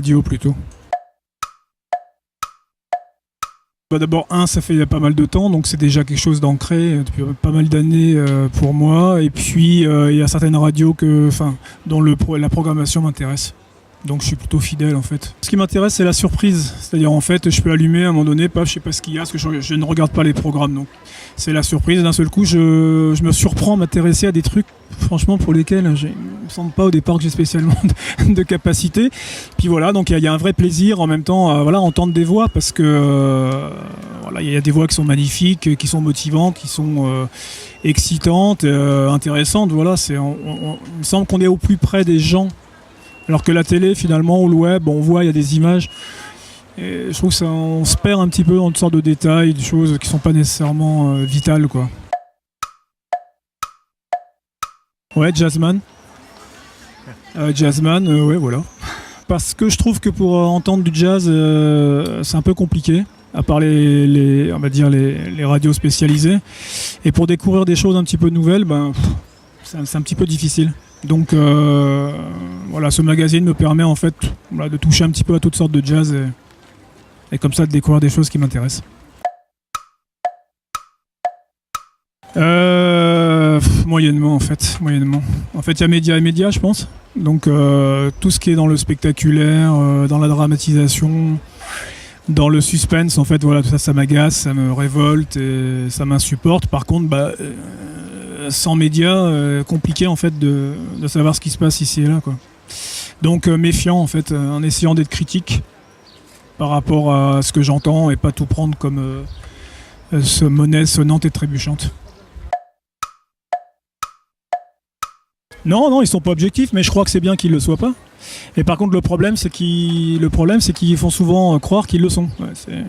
radio plutôt. D'abord, ça fait pas mal de temps, donc c'est déjà quelque chose d'ancré depuis pas mal d'années pour moi. Et puis, il y a certaines radios dont la programmation m'intéresse. Donc je suis plutôt fidèle en fait. Ce qui m'intéresse, c'est la surprise. C'est-à-dire en fait, je peux allumer à un moment donné, je sais pas ce qu'il y a, parce que je ne regarde pas les programmes. Donc c'est la surprise. D'un seul coup, je me surprends à m'intéresser à des trucs, franchement, pour lesquels il me semble pas au départ que j'ai spécialement de capacité. Puis voilà, donc il y a un vrai plaisir en même temps à entendre des voix, parce que il y a des voix qui sont magnifiques, qui sont motivantes, qui sont excitantes, intéressantes. Voilà, il me semble qu'on est au plus près des gens. Alors que la télé, finalement, ou le web, on voit, il y a des images. Et je trouve qu'on se perd un petit peu dans toutes sortes de détails, des choses qui ne sont pas nécessairement vitales, quoi. Ouais, Jazzman. Ouais, voilà. Parce que je trouve que pour entendre du jazz, c'est un peu compliqué, à part les radios spécialisées. Et pour découvrir des choses un petit peu nouvelles, c'est un petit peu difficile. Donc ce magazine me permet en fait de toucher un petit peu à toutes sortes de jazz et comme ça de découvrir des choses qui m'intéressent. Moyennement en fait. En fait, il y a médias et médias, je pense. Donc tout ce qui est dans le spectaculaire, dans la dramatisation, dans le suspense, en fait, tout ça m'agace, ça me révolte et ça m'insupporte. Par contre, sans médias, compliqué en fait de savoir ce qui se passe ici et là, quoi. Donc méfiant en fait, en essayant d'être critique par rapport à ce que j'entends et pas tout prendre comme monnaie sonnante et trébuchante. Non, ils sont pas objectifs, mais je crois que c'est bien qu'ils le soient pas. Et par contre, le problème, c'est qu'ils font souvent croire qu'ils le sont. Ouais,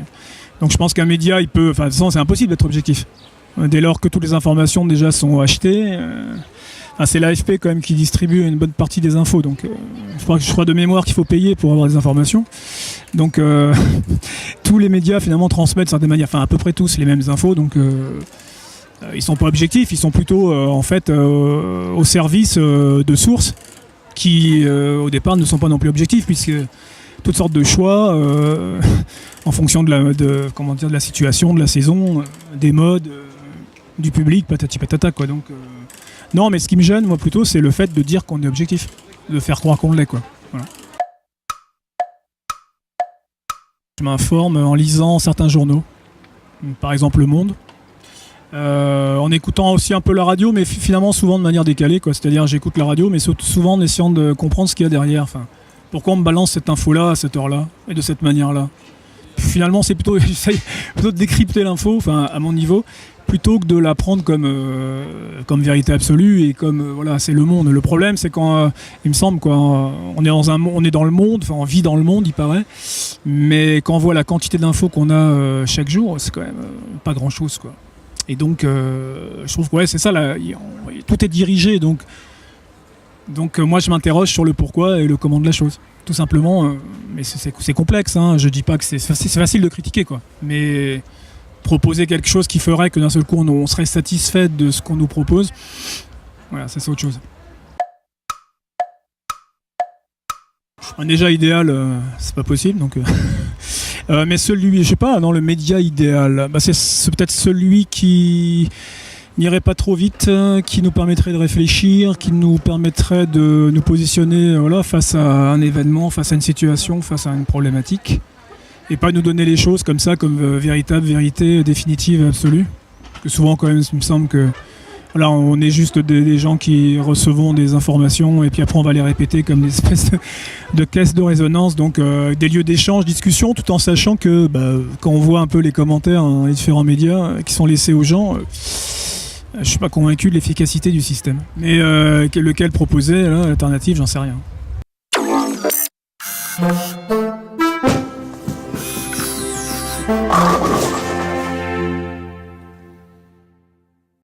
donc je pense qu'un média, de toute façon, c'est impossible d'être objectif. Dès lors que toutes les informations déjà sont achetées, c'est l'AFP quand même qui distribue une bonne partie des infos. Donc je crois de mémoire qu'il faut payer pour avoir des informations. Donc tous les médias finalement transmettent de certaines manières, à peu près tous les mêmes infos. Donc ils sont pas objectifs, ils sont plutôt au service de sources qui au départ ne sont pas non plus objectifs, puisque toutes sortes de choix en fonction de la situation, de la saison, des modes, du public, patati patata, quoi. Donc non, mais ce qui me gêne moi plutôt, c'est le fait de dire qu'on est objectif, de faire croire qu'on l'est, quoi. Voilà. Je m'informe en lisant certains journaux, par exemple Le Monde, en écoutant aussi un peu la radio, mais finalement souvent de manière décalée, quoi. C'est-à-dire j'écoute la radio, mais souvent en essayant de comprendre ce qu'il y a derrière. Pourquoi on me balance cette info-là à cette heure-là et de cette manière-là. Finalement, j'essaye plutôt de décrypter l'info, à mon niveau, plutôt que de la prendre comme vérité absolue et comme c'est le monde. Le problème, c'est quand il me semble on est dans le monde, on vit dans le monde, il paraît, mais quand on voit la quantité d'infos qu'on a chaque jour, c'est quand même pas grand-chose, quoi. Et donc, je trouve que c'est ça, tout est dirigé, donc moi je m'interroge sur le pourquoi et le comment de la chose, tout simplement. Mais c'est complexe, hein. Je dis pas que c'est facile de critiquer, quoi. Mais proposer quelque chose qui ferait que d'un seul coup on serait satisfait de ce qu'on nous propose, c'est autre chose. Déjà idéal, c'est pas possible, donc. Mais celui, je sais pas, le média idéal, c'est peut-être celui qui n'irait pas trop vite, qui nous permettrait de réfléchir, qui nous permettrait de nous positionner face à un événement, face à une situation, face à une problématique, et pas nous donner les choses comme ça, comme véritable vérité définitive, absolue. Parce que souvent quand même, il me semble que on est juste des gens qui recevons des informations et puis après on va les répéter comme des espèces de caisses de résonance, donc des lieux d'échange, discussion, tout en sachant que quand on voit un peu les commentaires dans les différents médias qui sont laissés aux gens, je suis pas convaincu de l'efficacité du système. Mais lequel proposer, l'alternative, j'en sais rien.